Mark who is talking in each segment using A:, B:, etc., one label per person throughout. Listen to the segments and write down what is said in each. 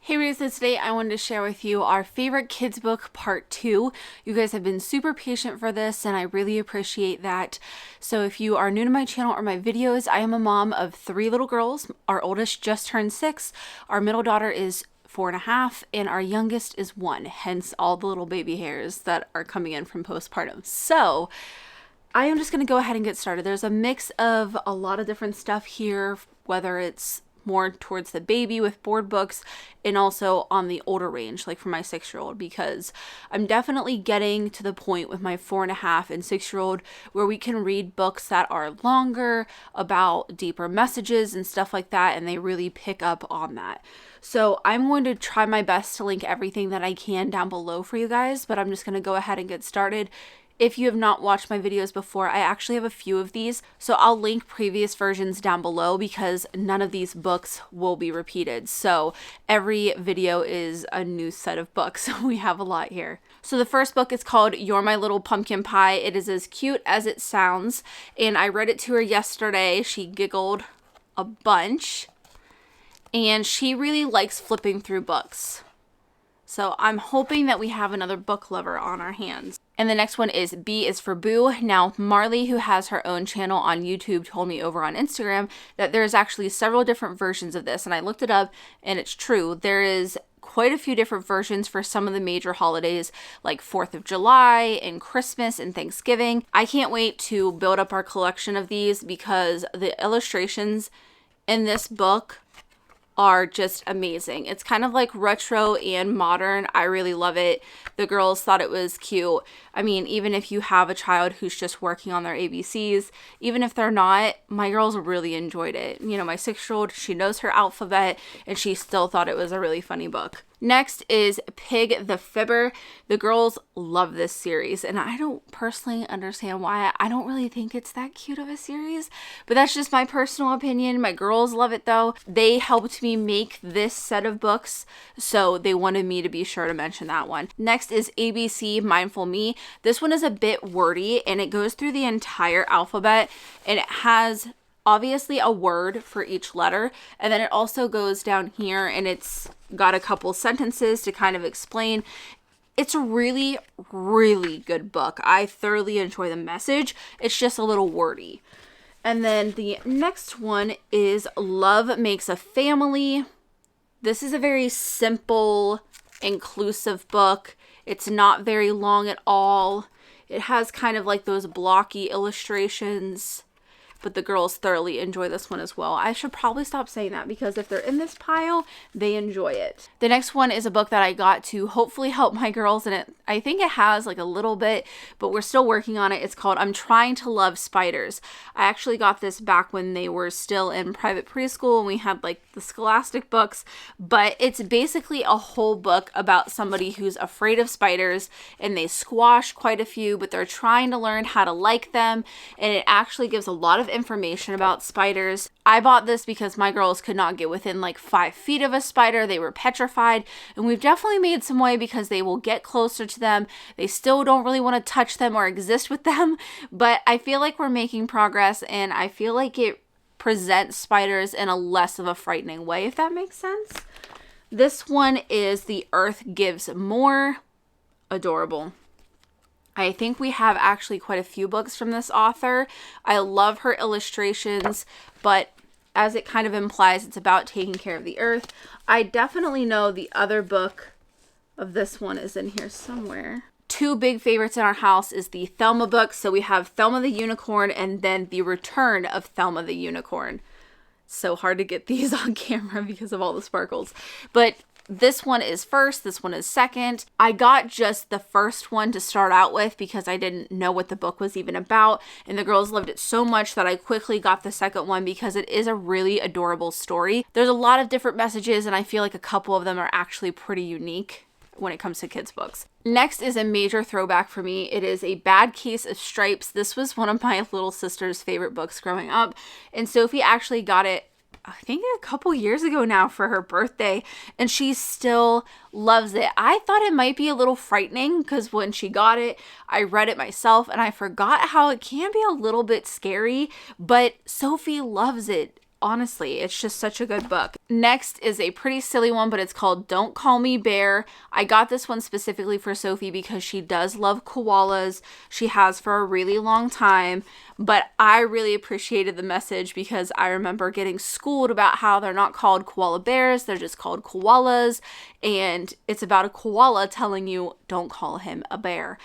A: Hey readers, so today I wanted to share with you our favorite kids book part 2. You guys have been super patient for this and I really appreciate that. So if you are new to my channel or my videos, I am a mom of 3 little girls. Our oldest just turned 6, our middle daughter is 4.5, and our youngest is 1, hence all the little baby hairs that are coming in from postpartum. So I am just going to go ahead and get started. There's a mix of a lot of different stuff here, whether it's more towards the baby with board books and also on the older range, like for my 6-year-old, because I'm definitely getting to the point with my 4.5 and 6-year-old where we can read books that are longer, about deeper messages and stuff like that, and they really pick up on that. So I'm going to try my best to link everything that I can down below for you guys, but I'm just going to go ahead and get started. If you have not watched my videos before, I actually have a few of these, so I'll link previous versions down below because none of these books will be repeated. So every video is a new set of books. We have a lot here. So the first book is called You're My Little Pumpkin Pie. It is as cute as it sounds, and I read it to her yesterday. She giggled a bunch, and she really likes flipping through books. So I'm hoping that we have another book lover on our hands. And the next one is B is for Boo. Now, Marley, who has her own channel on YouTube, told me over on Instagram that there's actually several different versions of this. And I looked it up, and it's true. There is quite a few different versions for some of the major holidays like 4th of July and Christmas and Thanksgiving. I can't wait to build up our collection of these because the illustrations in this book are just amazing. It's kind of like retro and modern. I really love it. The girls thought it was cute. I mean, even if you have a child who's just working on their ABCs, even if they're not, my girls really enjoyed it. You know, my 6-year-old, she knows her alphabet and she still thought it was a really funny book. Next is Pig the Fibber. The girls love this series, and I don't personally understand why. I don't really think it's that cute of a series, but that's just my personal opinion. My girls love it though. They helped me make this set of books, so they wanted me to be sure to mention that one. Next is ABC Mindful Me. This one is a bit wordy, and it goes through the entire alphabet, and it has obviously a word for each letter, and then it also goes down here and it's got a couple sentences to kind of explain. It's a really, really good book. I thoroughly enjoy the message. It's just a little wordy. And then the next one is Love Makes a Family. This is a very simple, inclusive book. It's not very long at all. It has kind of like those blocky illustrations, but the girls thoroughly enjoy this one as well. I should probably stop saying that because if they're in this pile, they enjoy it. The next one is a book that I got to hopefully help my girls, and I think it has like a little bit, but we're still working on it. It's called I'm Trying to Love Spiders. I actually got this back when they were still in private preschool and we had like the Scholastic books, but it's basically a whole book about somebody who's afraid of spiders and they squash quite a few, but they're trying to learn how to like them, and it actually gives a lot of information about spiders. I bought this because my girls could not get within like 5 feet of a spider. They were petrified, and we've definitely made some way because they will get closer to them. They still don't really want to touch them or exist with them, but I feel like we're making progress, and I feel like it presents spiders in a less of a frightening way, if that makes sense. This one is The Earth Gives More. Adorable. I think we have actually quite a few books from this author. I love her illustrations, but as it kind of implies, it's about taking care of the earth. I definitely know the other book of this one is in here somewhere. 2 big favorites in our house is the Thelma book. So we have Thelma the Unicorn and then The Return of Thelma the Unicorn. So hard to get these on camera because of all the sparkles. But this one is first, this one is second. I got just the first one to start out with because I didn't know what the book was even about, and the girls loved it so much that I quickly got the second one because it is a really adorable story. There's a lot of different messages, and I feel like a couple of them are actually pretty unique when it comes to kids' books. Next is a major throwback for me. It is A Bad Case of Stripes. This was one of my little sister's favorite books growing up, and Sophie actually got it I think a couple years ago now for her birthday, and she still loves it. I thought it might be a little frightening because when she got it, I read it myself and I forgot how it can be a little bit scary, but Sophie loves it. honestly, it's just such a good book. Next is a pretty silly one, but it's called Don't Call Me Bear. I got this one specifically for Sophie because she does love koalas. She has for a really long time, but I really appreciated the message because I remember getting schooled about how they're not called koala bears, they're just called koalas, and it's about a koala telling you, don't call him a bear.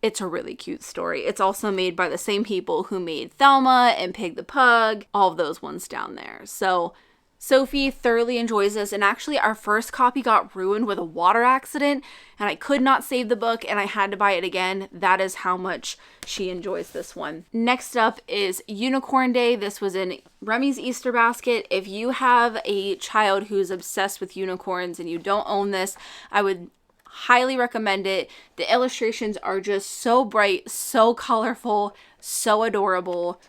A: It's a really cute story. It's also made by the same people who made Thelma and Pig the Pug, all of those ones down there. So Sophie thoroughly enjoys this, and actually our first copy got ruined with a water accident, and I could not save the book, and I had to buy it again. That is how much she enjoys this one. Next up is Unicorn Day. This was in Remy's Easter basket. If you have a child who's obsessed with unicorns and you don't own this, I would highly recommend it. The illustrations are just so bright, so colorful, so adorable.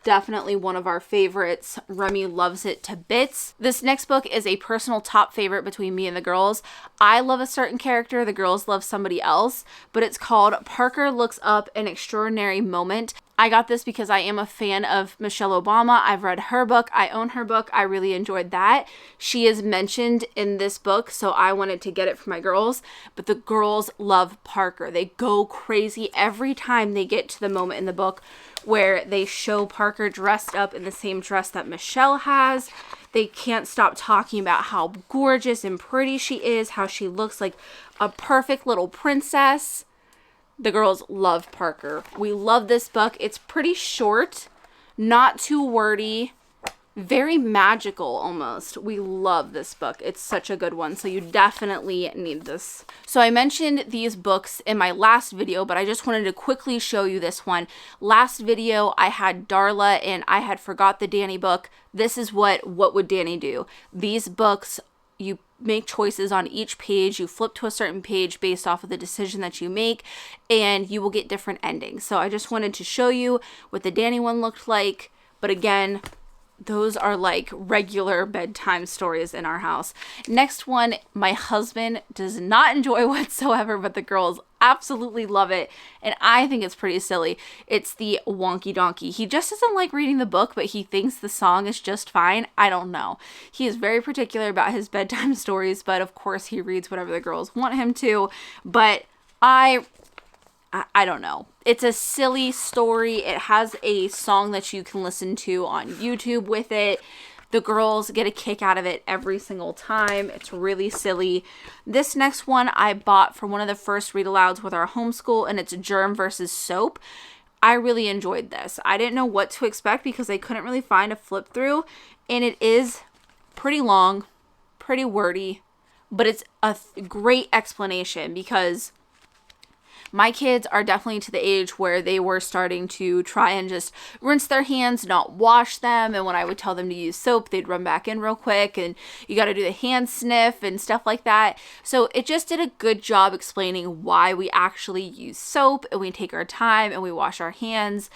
A: Definitely one of our favorites. Remy loves it to bits. This next book is a personal top favorite between me and the girls. I love a certain character, the girls love somebody else, but it's called Parker Looks Up: An Extraordinary Moment. I got this because I am a fan of Michelle Obama. I've read her book. I own her book. I really enjoyed that. She is mentioned in this book, so I wanted to get it for my girls. But the girls love Parker. They go crazy every time they get to the moment in the book where they show Parker dressed up in the same dress that Michelle has. They can't stop talking about how gorgeous and pretty she is, how she looks like a perfect little princess. The girls love Parker. We love this book. It's pretty short, not too wordy, very magical almost. We love this book. It's such a good one, so you definitely need this. So I mentioned these books in my last video, but I just wanted to quickly show you this one. Last video, I had Darla and I had forgot the Danny book. This is what would Danny do? These books, you make choices on each page. You flip to a certain page based off of the decision that you make, and you will get different endings. So I just wanted to show you what the Danny one looked like. But again, those are like regular bedtime stories in our house. Next one, my husband does not enjoy whatsoever, but the girls absolutely love it, and I think it's pretty silly. It's the Wonky Donkey. He just doesn't like reading the book, but he thinks the song is just fine. I don't know. He is very particular about his bedtime stories, but of course he reads whatever the girls want him to. But I don't know. It's a silly story. It has a song that you can listen to on YouTube with it. The girls get a kick out of it every single time. It's really silly. This next one I bought for one of the first read-alouds with our homeschool, and it's Germ versus Soap. I really enjoyed this. I didn't know what to expect because I couldn't really find a flip through, and it is pretty long, pretty wordy, but it's a great explanation because my kids are definitely to the age where they were starting to try and just rinse their hands, not wash them. And when I would tell them to use soap, they'd run back in real quick, and you got to do the hand sniff and stuff like that. So it just did a good job explaining why we actually use soap, and we take our time and we wash our hands.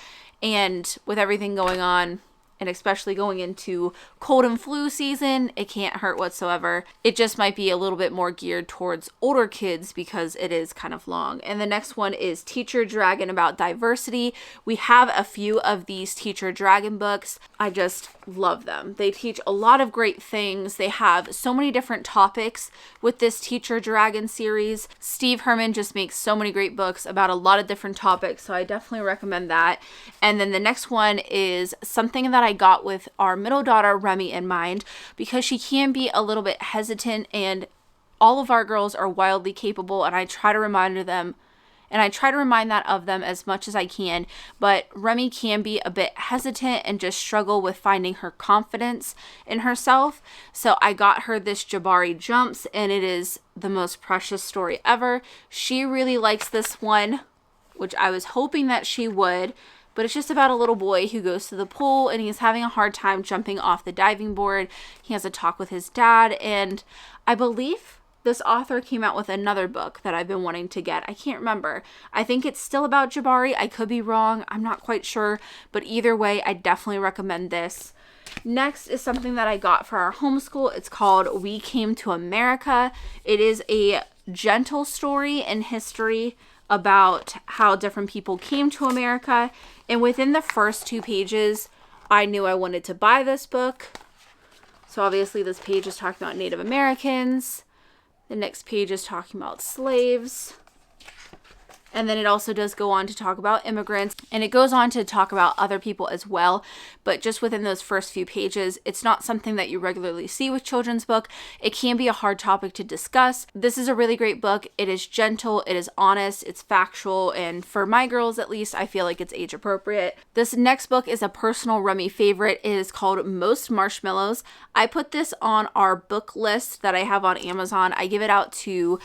A: And with everything going on, and especially going into cold and flu season, it can't hurt whatsoever. It just might be a little bit more geared towards older kids because it is kind of long. And the next one is Teacher Dragon about diversity. We have a few of these Teacher Dragon books. I just love them. They teach a lot of great things. They have so many different topics with this Teacher Dragon series. Steve Herman just makes so many great books about a lot of different topics, so I definitely recommend that. And then the next one is something that I got with our middle daughter Remy in mind, because she can be a little bit hesitant, and all of our girls are wildly capable, and I try to remind that of them as much as I can, but Remy can be a bit hesitant and just struggle with finding her confidence in herself. So I got her this Jabari Jumps, and it is the most precious story ever. She really likes this one, which I was hoping that she would. But it's just about a little boy who goes to the pool and he's having a hard time jumping off the diving board. He has a talk with his dad, and I believe this author came out with another book that I've been wanting to get. I can't remember. I think it's still about Jabari. I could be wrong. I'm not quite sure. But either way, I definitely recommend this. Next is something that I got for our homeschool. It's called We Came to America. It is a gentle story in history about how different people came to America. And within the first 2 pages, I knew I wanted to buy this book. So obviously this page is talking about Native Americans. The next page is talking about slaves. And then it also does go on to talk about immigrants, and it goes on to talk about other people as well. But just within those first few pages, it's not something that you regularly see with children's book. It can be a hard topic to discuss. This is a really great book. It is gentle, it is honest, it's factual, and for my girls at least, I feel like it's age appropriate. This next book is a personal Rummy favorite. It is called Most Marshmallows. I put this on our book list that I have on Amazon. I give it out to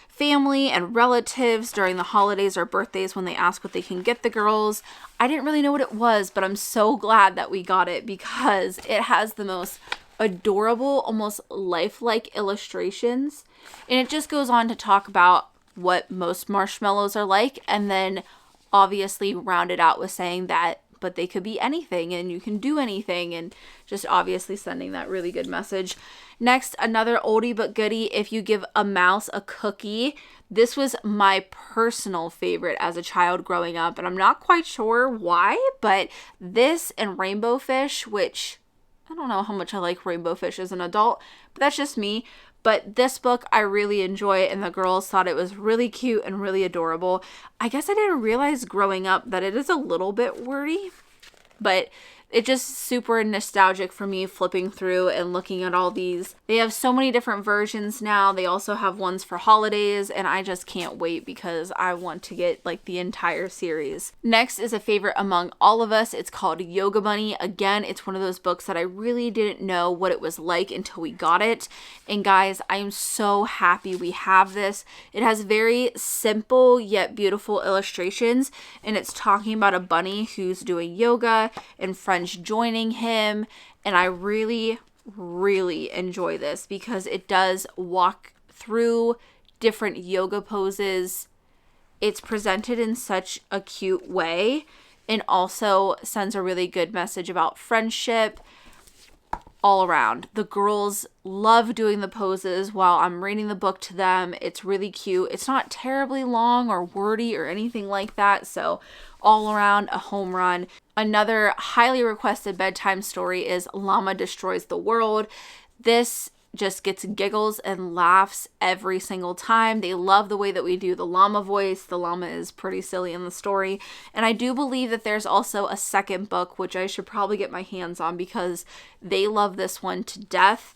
A: family and relatives during the holidays or birthdays when they ask what they can get the girls. I didn't really know what it was, but I'm so glad that we got it because it has the most adorable, almost lifelike illustrations. And it just goes on to talk about what most marshmallows are like, and then obviously round it out with saying that but they could be anything and you can do anything, and just obviously sending that really good message. Next, another oldie but goodie, If You Give a Mouse a Cookie. This was my personal favorite as a child growing up, and I'm not quite sure why, but this and Rainbow Fish, which I don't know how much I like Rainbow Fish as an adult, but that's just me. But this book, I really enjoy, and the girls thought it was really cute and really adorable. I guess I didn't realize growing up that it is a little bit wordy, but it's just super nostalgic for me flipping through and looking at all these. They have so many different versions now. They also have ones for holidays, and I just can't wait because I want to get like the entire series. Next is a favorite among all of us. It's called Yoga Bunny. Again, it's one of those books that I really didn't know what it was like until we got it. And guys, I am so happy we have this. It has very simple yet beautiful illustrations, and it's talking about a bunny who's doing yoga and friends joining him, and I really enjoy this because it does walk through different yoga poses. It's presented in such a cute way and also sends a really good message about friendship all around. The girls love doing the poses while I'm reading the book to them. It's really cute. It's not terribly long or wordy or anything like that, so all around a home run. Another highly requested bedtime story is Llama Destroys the World. This just gets giggles and laughs every single time. They love the way that we do the llama voice. The llama is pretty silly in the story. And I do believe that there's also a second book, which I should probably get my hands on because they love this one to death.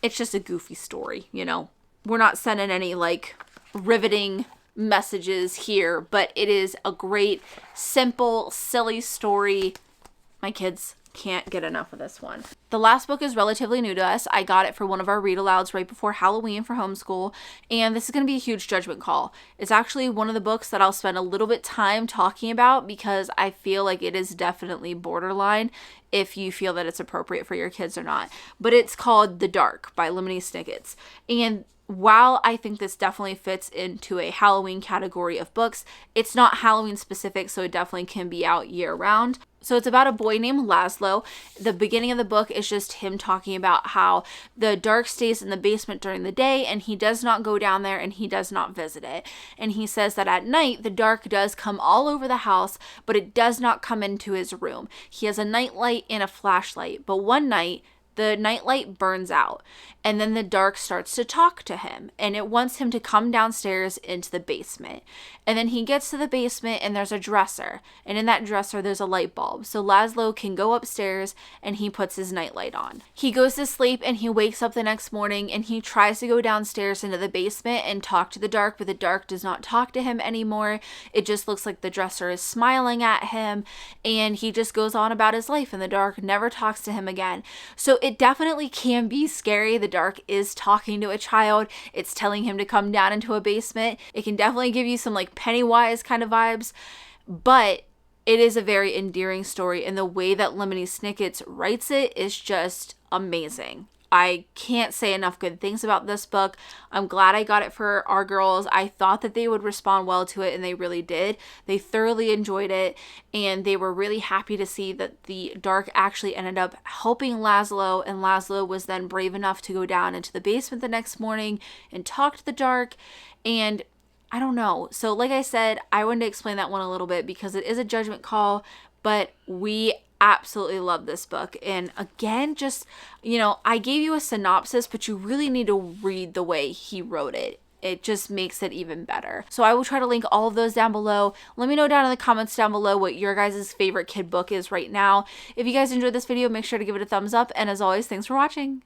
A: It's just a goofy story, you know. We're not sending any like riveting messages here, but it is a great, simple, silly story. My kids can't get enough of this one. The last book is relatively new to us. I got it for one of our read alouds right before Halloween for homeschool, and this is going to be a huge judgment call. It's actually one of the books that I'll spend a little bit time talking about because I feel like it is definitely borderline if you feel that it's appropriate for your kids or not. But it's called The Dark by Lemony Snicket's, and while I think this definitely fits into a Halloween category of books, it's not Halloween specific, so it definitely can be out year round. So it's about a boy named Laszlo. The beginning of the book is just him talking about how the dark stays in the basement during the day and he does not go down there and he does not visit it. And he says that at night, the dark does come all over the house, but it does not come into his room. He has a nightlight and a flashlight, but one night, the nightlight burns out, and then the dark starts to talk to him, and it wants him to come downstairs into the basement. And then he gets to the basement, and there's a dresser, and in that dresser, there's a light bulb. So Laszlo can go upstairs, and he puts his nightlight on. He goes to sleep, and he wakes up the next morning, and he tries to go downstairs into the basement and talk to the dark, but the dark does not talk to him anymore. It just looks like the dresser is smiling at him, and he just goes on about his life, and the dark never talks to him again. So it definitely can be scary. The dark is talking to a child. It's telling him to come down into a basement. It can definitely give you some like Pennywise kind of vibes, but it is a very endearing story, and the way that Lemony Snicket's writes it is just amazing. I can't say enough good things about this book. I'm glad I got it for our girls. I thought that they would respond well to it, and they really did. They thoroughly enjoyed it, and they were really happy to see that the dark actually ended up helping Laszlo, and Laszlo was then brave enough to go down into the basement the next morning and talk to the dark, and I don't know. So like I said, I wanted to explain that one a little bit because it is a judgment call, but we absolutely love this book. And again, just, you know, I gave you a synopsis, but you really need to read the way he wrote it. It just makes it even better. So I will try to link all of those down below. Let me know down in the comments down below what your guys' favorite kid book is right now. If you guys enjoyed this video, make sure to give it a thumbs up. And as always, thanks for watching.